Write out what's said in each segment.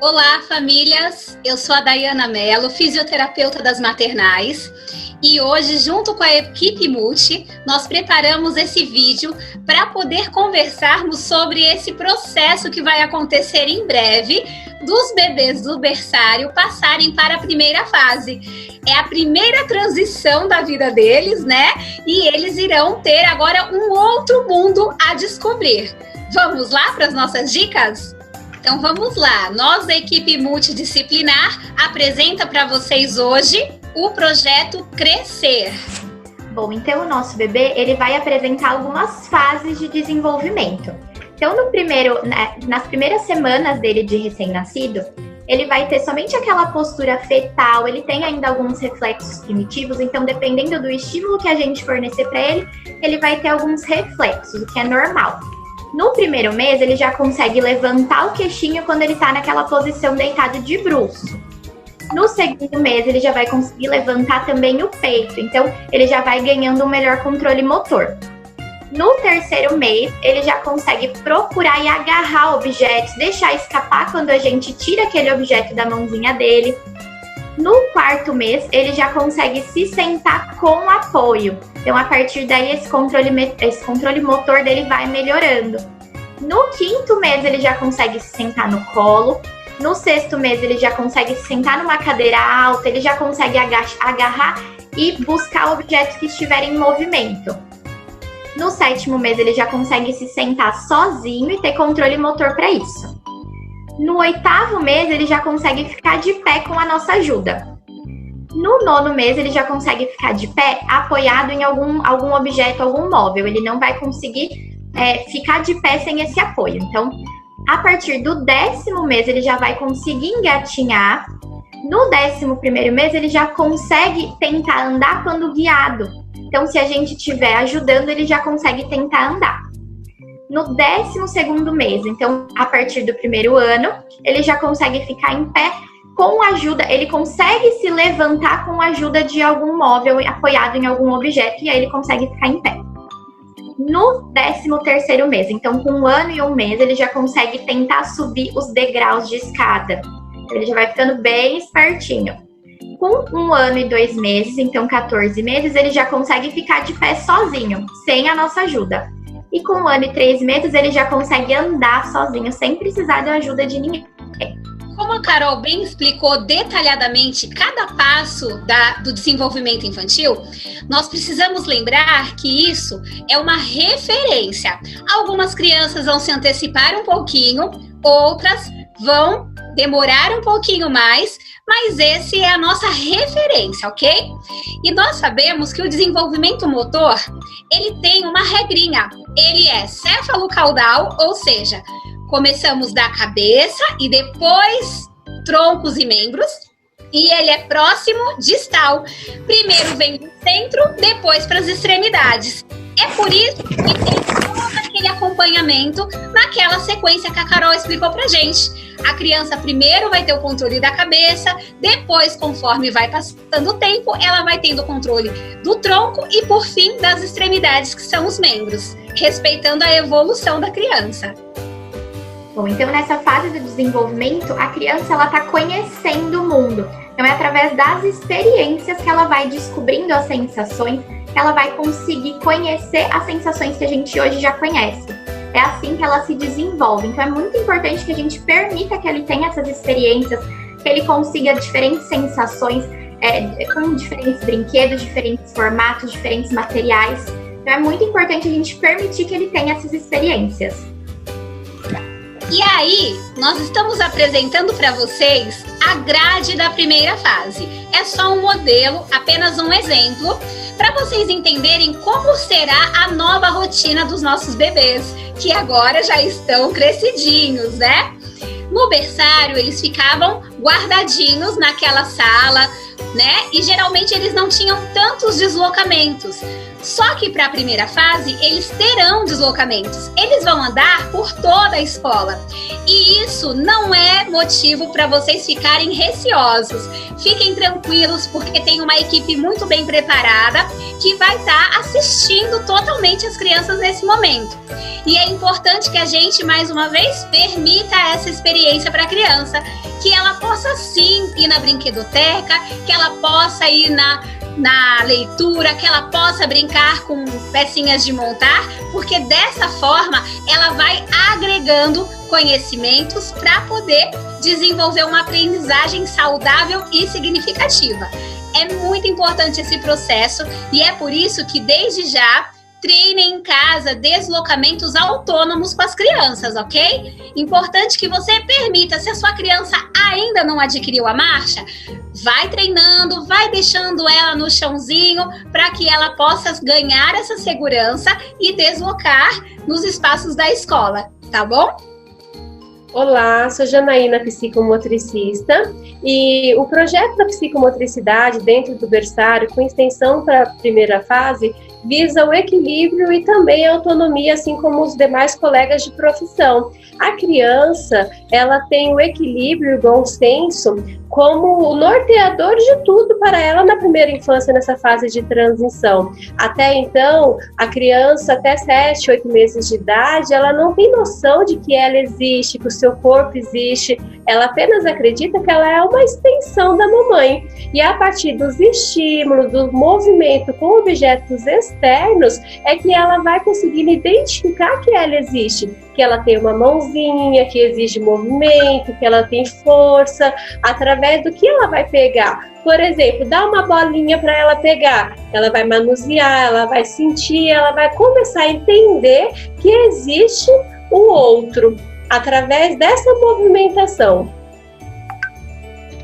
Olá, famílias! Eu sou a Dayana Mello, fisioterapeuta das maternais, e hoje, junto com a equipe Multi, nós preparamos esse vídeo para poder conversarmos sobre esse processo que vai acontecer em breve dos bebês do berçário passarem para a primeira fase. É a primeira transição da vida deles, né? E eles irão ter agora um outro mundo a descobrir. Vamos lá para as nossas dicas? Então vamos lá, nós da equipe multidisciplinar apresenta para vocês hoje o projeto Crescer. Bom, então o nosso bebê ele vai apresentar algumas fases de desenvolvimento. Então nas primeiras semanas dele de recém-nascido, ele vai ter somente aquela postura fetal, ele tem ainda alguns reflexos primitivos, então dependendo do estímulo que a gente fornecer para ele, ele vai ter alguns reflexos, o que é normal. No primeiro mês, ele já consegue levantar o queixinho quando ele tá naquela posição deitado de bruço. No segundo mês, ele já vai conseguir levantar também o peito, então ele já vai ganhando um melhor controle motor. No terceiro mês, ele já consegue procurar e agarrar objetos, deixar escapar quando a gente tira aquele objeto da mãozinha dele. No quarto mês, ele já consegue se sentar com apoio. Então, a partir daí, esse controle motor dele vai melhorando. No quinto mês, ele já consegue se sentar no colo. No sexto mês, ele já consegue se sentar numa cadeira alta. Ele já consegue agarrar e buscar objetos que estiverem em movimento. No sétimo mês, ele já consegue se sentar sozinho e ter controle motor para isso. No oitavo mês, ele já consegue ficar de pé com a nossa ajuda. No nono mês, ele já consegue ficar de pé apoiado em algum objeto, algum móvel. Ele não vai conseguir ficar de pé sem esse apoio. Então, a partir do 10º mês, ele já vai conseguir engatinhar. No 11º mês, ele já consegue tentar andar quando guiado. Então, se a gente estiver ajudando, ele já consegue tentar andar. No 12º mês, então, a partir do primeiro ano, ele já consegue ficar em pé com ajuda, ele consegue se levantar com a ajuda de algum móvel apoiado em algum objeto, e aí ele consegue ficar em pé. No 13º mês, então, com 1 ano e 1 mês, ele já consegue tentar subir os degraus de escada. Ele já vai ficando bem espertinho. Com 1 ano e 2 meses, então 14 meses, ele já consegue ficar de pé sozinho, sem a nossa ajuda. E com 1 ano e 3 meses, ele já consegue andar sozinho, sem precisar da ajuda de ninguém. Como a Carol bem explicou detalhadamente cada passo do desenvolvimento infantil, nós precisamos lembrar que isso é uma referência. Algumas crianças vão se antecipar um pouquinho, outras vão demorar um pouquinho mais, mas esse é a nossa referência, ok? E nós sabemos que o desenvolvimento motor, ele tem uma regrinha. Ele é céfalo-caudal, ou seja, começamos da cabeça e depois troncos e membros. E ele é próximo distal. Primeiro vem do centro, depois para as extremidades. É por isso que tem todo aquele acompanhamento naquela sequência que a Carol explicou pra gente. A criança primeiro vai ter o controle da cabeça, depois, conforme vai passando o tempo, ela vai tendo o controle do tronco e, por fim, das extremidades, que são os membros, respeitando a evolução da criança. Bom, então nessa fase do desenvolvimento, a criança ela está conhecendo o mundo. Então é através das experiências que ela vai descobrindo as sensações, que ela vai conseguir conhecer as sensações que a gente hoje já conhece. É assim que ela se desenvolve. Então é muito importante que a gente permita que ele tenha essas experiências, que ele consiga diferentes sensações, com diferentes brinquedos, diferentes formatos, diferentes materiais. Então é muito importante a gente permitir que ele tenha essas experiências. E aí, nós estamos apresentando para vocês a grade da primeira fase. É só um modelo, apenas um exemplo, para vocês entenderem como será a nova rotina dos nossos bebês, que agora já estão crescidinhos, né? No berçário, eles ficavam guardadinhos naquela sala, né? E geralmente eles não tinham tantos deslocamentos. Só que para a primeira fase, eles terão deslocamentos. Eles vão andar por toda a escola. E isso não é motivo para vocês ficarem receosos. Fiquem tranquilos, porque tem uma equipe muito bem preparada que vai estar assistindo totalmente as crianças nesse momento. E é importante que a gente, mais uma vez, permita essa experiência para a criança. que ela possa sim ir na brinquedoteca, que ela possa ir na leitura, que ela possa brincar com pecinhas de montar, porque dessa forma ela vai agregando conhecimentos para poder desenvolver uma aprendizagem saudável e significativa. É muito importante esse processo e é por isso que desde já treinem em casa deslocamentos autônomos com as crianças, ok? Importante que você permita, se a sua criança ainda não adquiriu a marcha, vai treinando, vai deixando ela no chãozinho para que ela possa ganhar essa segurança e deslocar nos espaços da escola, tá bom? Olá, sou Janaína, psicomotricista, e o projeto da psicomotricidade dentro do berçário, com extensão para a primeira fase, visa o equilíbrio e também a autonomia, assim como os demais colegas de profissão. A criança, ela tem o equilíbrio e o bom senso como o norteador de tudo para ela na primeira infância, nessa fase de transição. Até então, a criança, até 7, 8 meses de idade, ela não tem noção de que ela existe, que o seu corpo existe, ela apenas acredita que ela é uma extensão da mamãe. E a partir dos estímulos, do movimento com objetos externos, é que ela vai conseguindo identificar que ela existe, que ela tem uma mãozinha, que exige movimento, que ela tem força, através do que ela vai pegar. Por exemplo, dá uma bolinha para ela pegar, ela vai manusear, ela vai sentir, ela vai começar a entender que existe o outro, através dessa movimentação.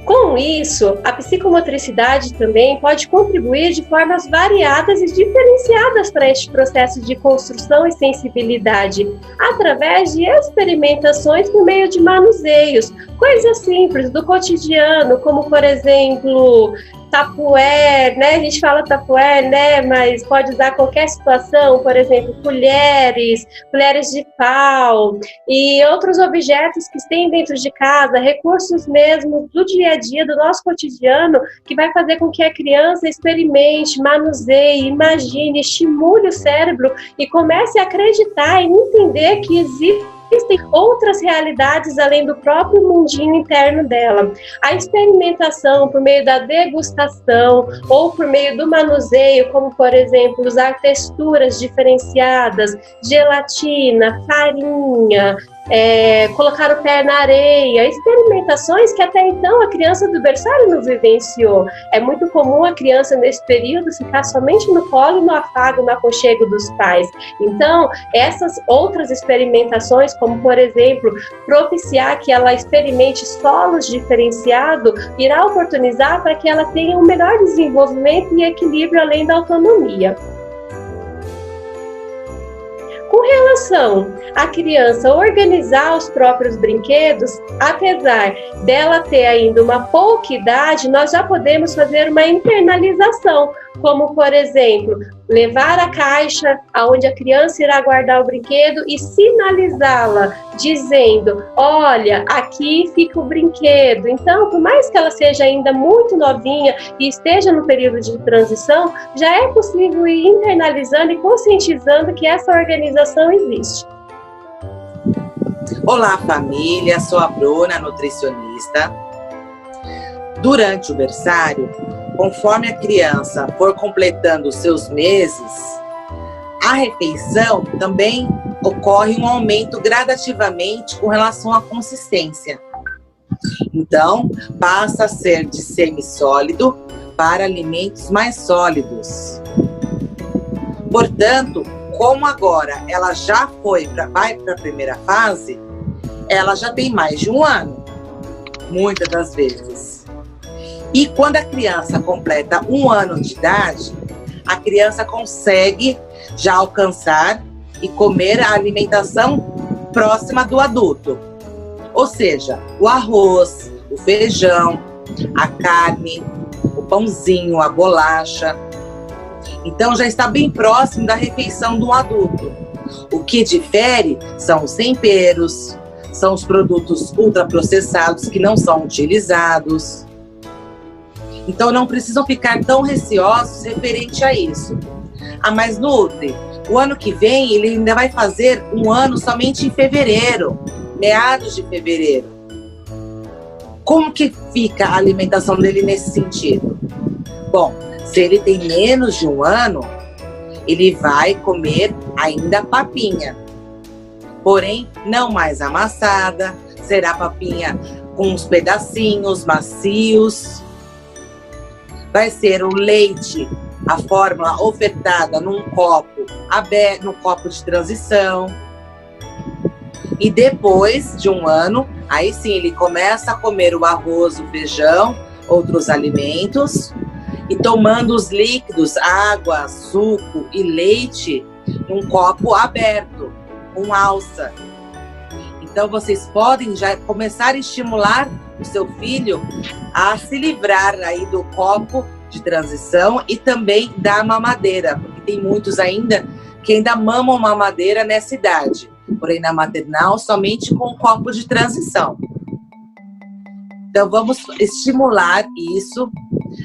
Com isso, a psicomotricidade também pode contribuir de formas variadas e diferenciadas para este processo de construção e sensibilidade, através de experimentações por meio de manuseios, coisas simples do cotidiano, como, por exemplo, tapuér, né? A gente fala tapuér, né? Mas pode usar qualquer situação, por exemplo, colheres de pau e outros objetos que tem dentro de casa, recursos mesmo do dia a dia, do nosso cotidiano, que vai fazer com que a criança experimente, manuseie, imagine, estimule o cérebro e comece a acreditar e entender que existem outras realidades além do próprio mundinho interno dela. A experimentação por meio da degustação ou por meio do manuseio, como por exemplo usar texturas diferenciadas, gelatina, farinha, colocar o pé na areia, experimentações que até então a criança do berçário não vivenciou. É muito comum a criança nesse período ficar somente no colo, no afago, no aconchego dos pais. Então, essas outras experimentações, como por exemplo, propiciar que ela experimente solos diferenciados, irá oportunizar para que ela tenha um melhor desenvolvimento e equilíbrio além da autonomia. Com relação à criança organizar os próprios brinquedos, apesar dela ter ainda uma pouca idade, nós já podemos fazer uma internalização, como, por exemplo, levar a caixa aonde a criança irá guardar o brinquedo e sinalizá-la, dizendo, olha, aqui fica o brinquedo. Então, por mais que ela seja ainda muito novinha e esteja no período de transição, já é possível ir internalizando e conscientizando que essa organização existe. Olá, família, sou a Bruna, nutricionista. Durante o berçário, conforme a criança for completando os seus meses, a refeição também ocorre um aumento gradativamente com relação à consistência. Então, passa a ser de semissólido para alimentos mais sólidos. Portanto, como agora ela já vai para a primeira fase, ela já tem mais de 1 ano, muitas das vezes. E quando a criança completa 1 ano de idade, a criança consegue já alcançar e comer a alimentação próxima do adulto. Ou seja, o arroz, o feijão, a carne, o pãozinho, a bolacha. Então já está bem próximo da refeição do adulto. O que difere são os temperos, são os produtos ultraprocessados que não são utilizados. Então não precisam ficar tão receosos referente a isso. Mas Nutri, o ano que vem ele ainda vai fazer 1 ano somente em fevereiro, meados de fevereiro. Como que fica a alimentação dele nesse sentido? Bom, se ele tem menos de 1 ano, ele vai comer ainda papinha. Porém, não mais amassada, será papinha com uns pedacinhos macios. Vai ser o leite, a fórmula ofertada num copo aberto, num copo de transição. E depois de 1 ano, aí sim ele começa a comer o arroz, o feijão, outros alimentos, e tomando os líquidos, água, suco e leite, num copo aberto, com alça. Então vocês podem já começar a estimular o seu filho a se livrar aí do copo de transição e também da mamadeira, porque tem muitos ainda que ainda mamam mamadeira nessa idade, porém na maternal somente com copo de transição. Então vamos estimular isso.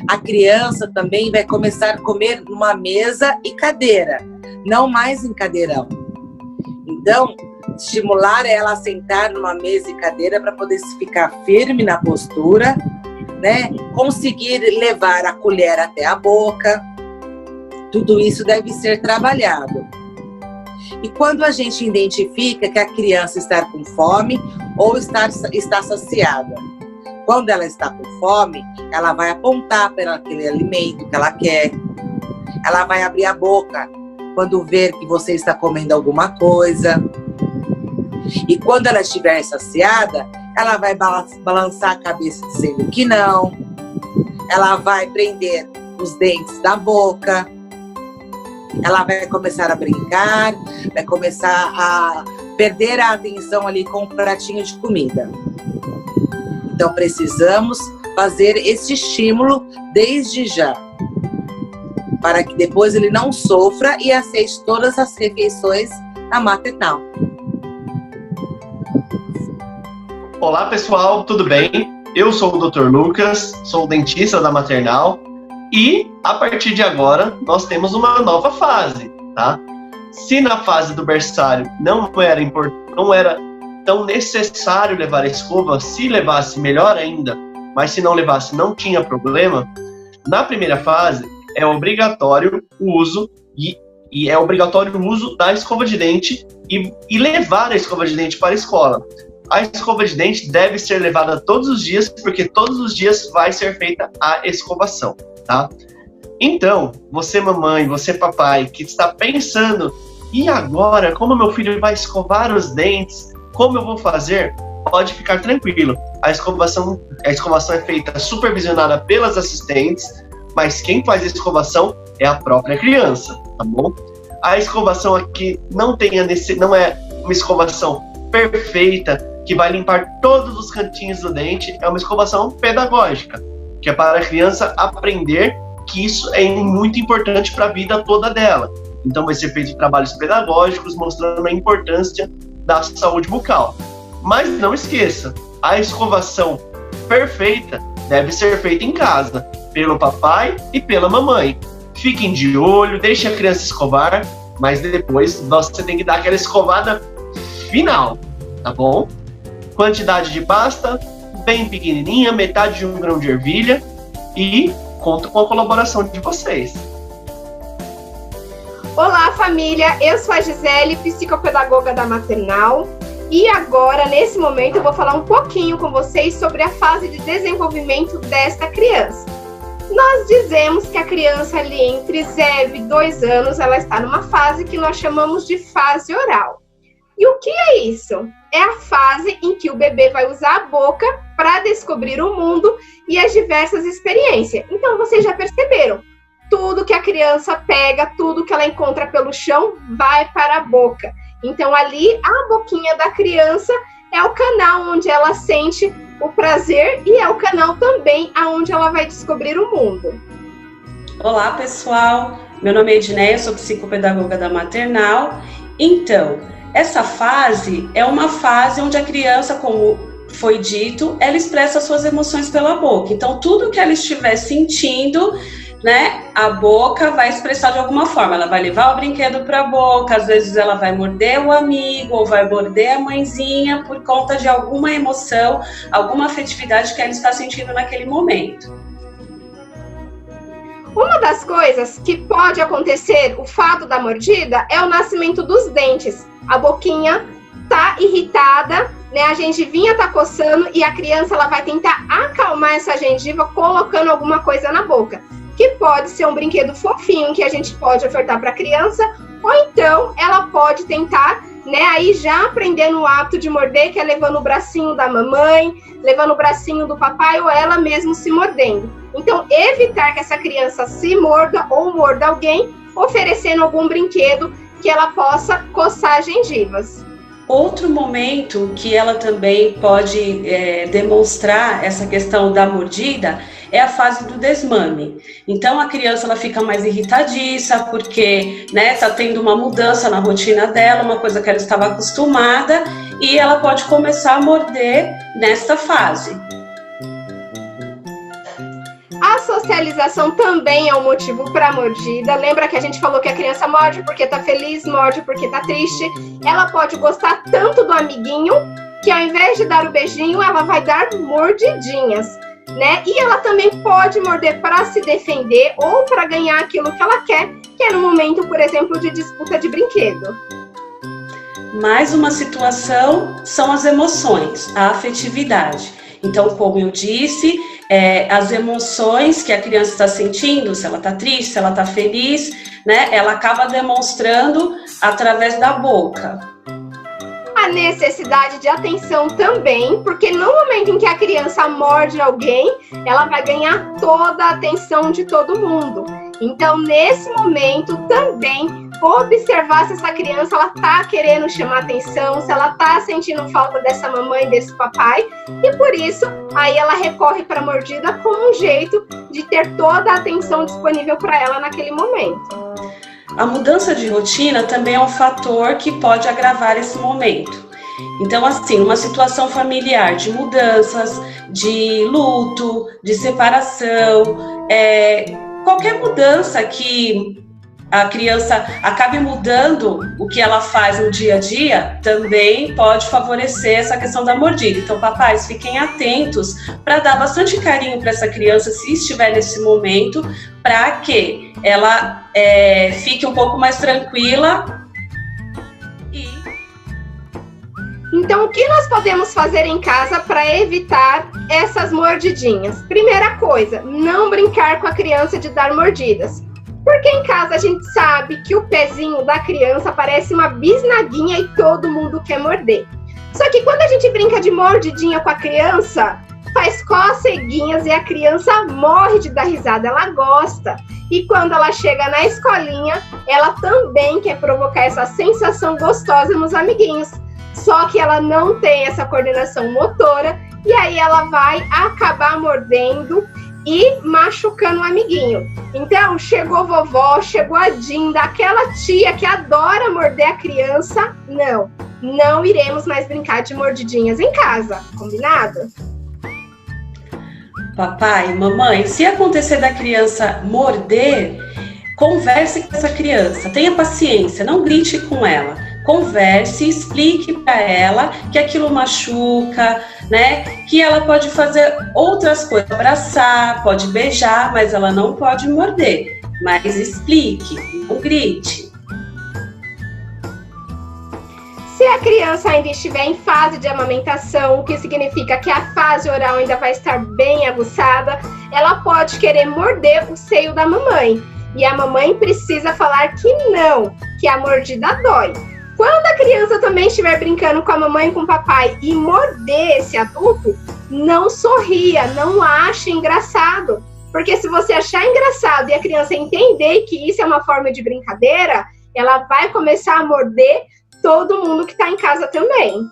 A criança também vai começar a comer numa mesa e cadeira, não mais em cadeirão. Então, estimular ela a sentar numa mesa e cadeira para poder ficar firme na postura, né? Conseguir levar a colher até a boca. Tudo isso deve ser trabalhado. E quando a gente identifica que a criança está com fome ou está saciada, quando ela está com fome, ela vai apontar para aquele alimento que ela quer. Ela vai abrir a boca quando ver que você está comendo alguma coisa. E quando ela estiver saciada, ela vai balançar a cabeça dizendo que não. Ela vai prender os dentes da boca. Ela vai começar a brincar, vai começar a perder a atenção ali com o pratinho de comida. Então precisamos fazer esse estímulo desde já, para que depois ele não sofra e aceite todas as refeições na maternal. Olá pessoal, tudo bem? Eu sou o Dr. Lucas, sou dentista da maternal e a partir de agora nós temos uma nova fase, tá? Se na fase do berçário não era tão necessário levar a escova, se levasse melhor ainda, mas se não levasse não tinha problema, na primeira fase é obrigatório o uso e é obrigatório o uso da escova de dente e levar a escova de dente para a escola. A escova de dente deve ser levada todos os dias, porque todos os dias vai ser feita a escovação, tá? Então, você mamãe, você papai, que está pensando, e agora, como meu filho vai escovar os dentes, como eu vou fazer? Pode ficar tranquilo. A escovação é feita supervisionada pelas assistentes, mas quem faz a escovação é a própria criança, tá bom? A escovação aqui não é uma escovação perfeita, que vai limpar todos os cantinhos do dente, é uma escovação pedagógica, que é para a criança aprender que isso é muito importante para a vida toda dela. Então vai ser feito trabalhos pedagógicos mostrando a importância da saúde bucal. Mas não esqueça, a escovação perfeita deve ser feita em casa, pelo papai e pela mamãe. Fiquem de olho, deixe a criança escovar, mas depois você tem que dar aquela escovada final, tá bom? Quantidade de pasta, bem pequenininha, metade de 1 grão de ervilha, e conto com a colaboração de vocês. Olá, família! Eu sou a Gisele, psicopedagoga da maternal, e agora, nesse momento, eu vou falar um pouquinho com vocês sobre a fase de desenvolvimento desta criança. Nós dizemos que a criança ali entre 0 e 2 anos, ela está numa fase que nós chamamos de fase oral. E o que é isso? É a fase em que o bebê vai usar a boca para descobrir o mundo e as diversas experiências. Então, vocês já perceberam, tudo que a criança pega, tudo que ela encontra pelo chão, vai para a boca. Então, ali, a boquinha da criança é o canal onde ela sente o prazer e é o canal também onde ela vai descobrir o mundo. Olá, pessoal. Meu nome é Edneia, sou psicopedagoga da maternal. Então, essa fase é uma fase onde a criança, como foi dito, ela expressa suas emoções pela boca. Então, tudo que ela estiver sentindo, né, a boca vai expressar de alguma forma. Ela vai levar o brinquedo para a boca, às vezes ela vai morder o amigo ou vai morder a mãezinha por conta de alguma emoção, alguma afetividade que ela está sentindo naquele momento. Uma das coisas que pode acontecer, o fato da mordida, é o nascimento dos dentes. A boquinha tá irritada, né? A gengivinha tá coçando e a criança ela vai tentar acalmar essa gengiva colocando alguma coisa na boca. Que pode ser um brinquedo fofinho que a gente pode ofertar para a criança, ou então ela pode tentar, né, aí já aprendendo o hábito de morder, que é levando o bracinho da mamãe, levando o bracinho do papai, ou ela mesmo se mordendo. Então, evitar que essa criança se morda ou morda alguém, oferecendo algum brinquedo que ela possa coçar gengivas. Outro momento que ela também pode demonstrar essa questão da mordida é a fase do desmame. Então a criança ela fica mais irritadiça porque, né, tá tendo uma mudança na rotina dela, uma coisa que ela estava acostumada, e ela pode começar a morder nessa fase. A socialização também é um motivo para mordida. Lembra que a gente falou que a criança morde porque tá feliz, morde porque tá triste. Ela pode gostar tanto do amiguinho que ao invés de dar o beijinho, ela vai dar mordidinhas, né? E ela também pode morder para se defender ou para ganhar aquilo que ela quer, que é no momento, por exemplo, de disputa de brinquedo. Mais uma situação são as emoções, a afetividade. Então, como eu disse, as emoções que a criança está sentindo, se ela está triste, se ela está feliz, né, ela acaba demonstrando através da boca. A necessidade de atenção também, porque no momento em que a criança morde alguém, ela vai ganhar toda a atenção de todo mundo. Então, nesse momento, também observar se essa criança ela tá querendo chamar atenção, se ela tá sentindo falta dessa mamãe, desse papai, e por isso, aí ela recorre para a mordida como um jeito de ter toda a atenção disponível para ela naquele momento. A mudança de rotina também é um fator que pode agravar esse momento. Então, assim, uma situação familiar de mudanças, de luto, de separação, qualquer mudança que a criança acabe mudando o que ela faz no dia a dia, também pode favorecer essa questão da mordida. Então, papais, fiquem atentos para dar bastante carinho para essa criança, se estiver nesse momento, para que ela fique um pouco mais tranquila. Então, o que nós podemos fazer em casa para evitar essas mordidinhas? Primeira coisa, não brincar com a criança de dar mordidas. Porque em casa a gente sabe que o pezinho da criança parece uma bisnaguinha e todo mundo quer morder. Só que quando a gente brinca de mordidinha com a criança, faz coceguinhas e a criança morre de dar risada, ela gosta. E quando ela chega na escolinha, ela também quer provocar essa sensação gostosa nos amiguinhos. Só que ela não tem essa coordenação motora e aí ela vai acabar mordendo e machucando o amiguinho. Então, chegou vovó, chegou a Dinda, aquela tia que adora morder a criança. Não iremos mais brincar de mordidinhas em casa, combinado? Papai, mamãe, se acontecer da criança morder, converse com essa criança, tenha paciência, não grite com ela. Converse, explique para ela que aquilo machuca, né? Que ela pode fazer outras coisas, abraçar, pode beijar, mas ela não pode morder. Mas explique, não grite. Se a criança ainda estiver em fase de amamentação, o que significa que a fase oral ainda vai estar bem aguçada, ela pode querer morder o seio da mamãe. E a mamãe precisa falar que não, que a mordida dói. Quando a criança também estiver brincando com a mamãe e com o papai e morder esse adulto, não sorria, não ache engraçado. Porque se você achar engraçado e a criança entender que isso é uma forma de brincadeira, ela vai começar a morder todo mundo que está em casa também.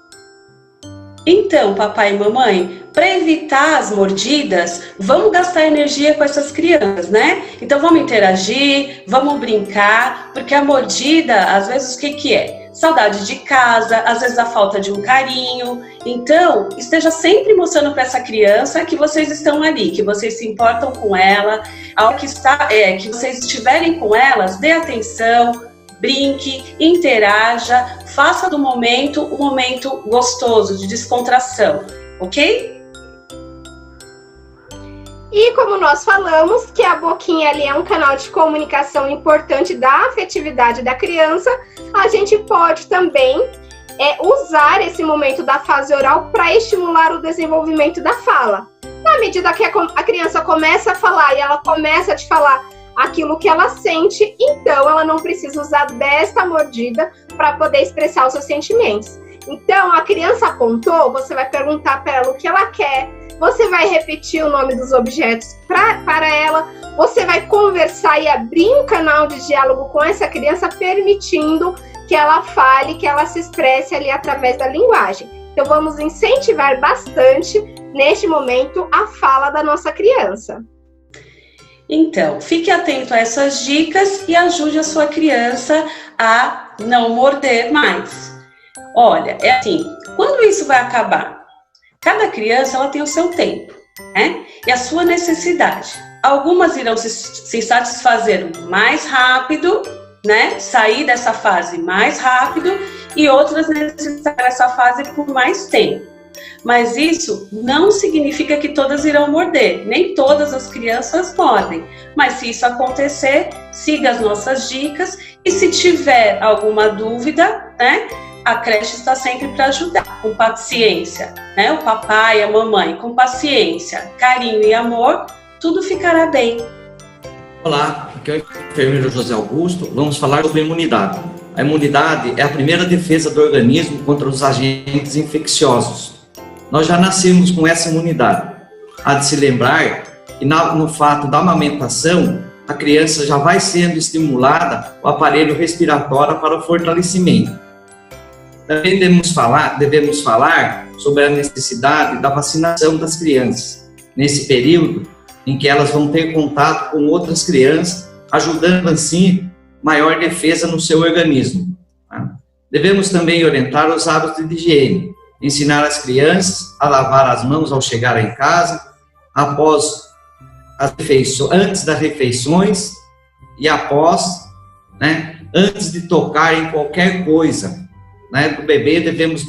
Então, papai e mamãe, para evitar as mordidas, vamos gastar energia com essas crianças, né? Então vamos interagir, vamos brincar, porque a mordida, às vezes, o que é? saudade de casa, às vezes a falta de um carinho. Então, esteja sempre mostrando para essa criança que vocês estão ali, que vocês se importam com ela, que vocês estiverem com elas, dê atenção, brinque, interaja, faça do momento um momento gostoso, de descontração, ok? E como nós falamos que a boquinha ali é um canal de comunicação importante da afetividade da criança, a gente pode também usar esse momento da fase oral para estimular o desenvolvimento da fala. Na medida que a criança começa a falar e ela começa a te falar aquilo que ela sente, então ela não precisa usar desta mordida para poder expressar os seus sentimentos. Então, a criança apontou, você vai perguntar para ela o que ela quer, você vai repetir o nome dos objetos para ela, você vai conversar e abrir um canal de diálogo com essa criança, permitindo que ela fale, que ela se expresse ali através da linguagem. Então, vamos incentivar bastante, neste momento, a fala da nossa criança. Então, fique atento a essas dicas e ajude a sua criança a não morder mais. Olha, é assim, quando isso vai acabar? Cada criança ela tem o seu tempo, né? E a sua necessidade. Algumas irão se satisfazer mais rápido, né? Sair dessa fase mais rápido, e outras necessitarão dessa fase por mais tempo. Mas isso não significa que todas irão morder, nem todas as crianças mordem. Mas se isso acontecer, siga as nossas dicas e se tiver alguma dúvida, né? A creche está sempre para ajudar, com paciência, né? O papai e a mamãe, com paciência, carinho e amor, tudo ficará bem. Olá, aqui é o enfermeiro José Augusto. Vamos falar sobre imunidade. A imunidade é a primeira defesa do organismo contra os agentes infecciosos. Nós já nascemos com essa imunidade. Há de se lembrar que no fato da amamentação, a criança já vai sendo estimulada o aparelho respiratório para o fortalecimento. Também devemos falar sobre a necessidade da vacinação das crianças, nesse período em que elas vão ter contato com outras crianças, ajudando assim maior defesa no seu organismo. Devemos também orientar os hábitos de higiene, ensinar as crianças a lavar as mãos ao chegar em casa, antes das refeições e após, né, antes de tocar em qualquer coisa, né, do bebê, devemos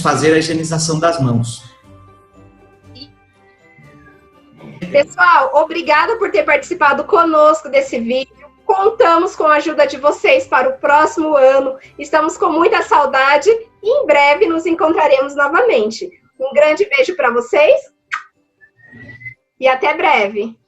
fazer a higienização das mãos. Pessoal, obrigada por ter participado conosco desse vídeo. Contamos com a ajuda de vocês para o próximo ano. Estamos com muita saudade e em breve nos encontraremos novamente. Um grande beijo para vocês e até breve.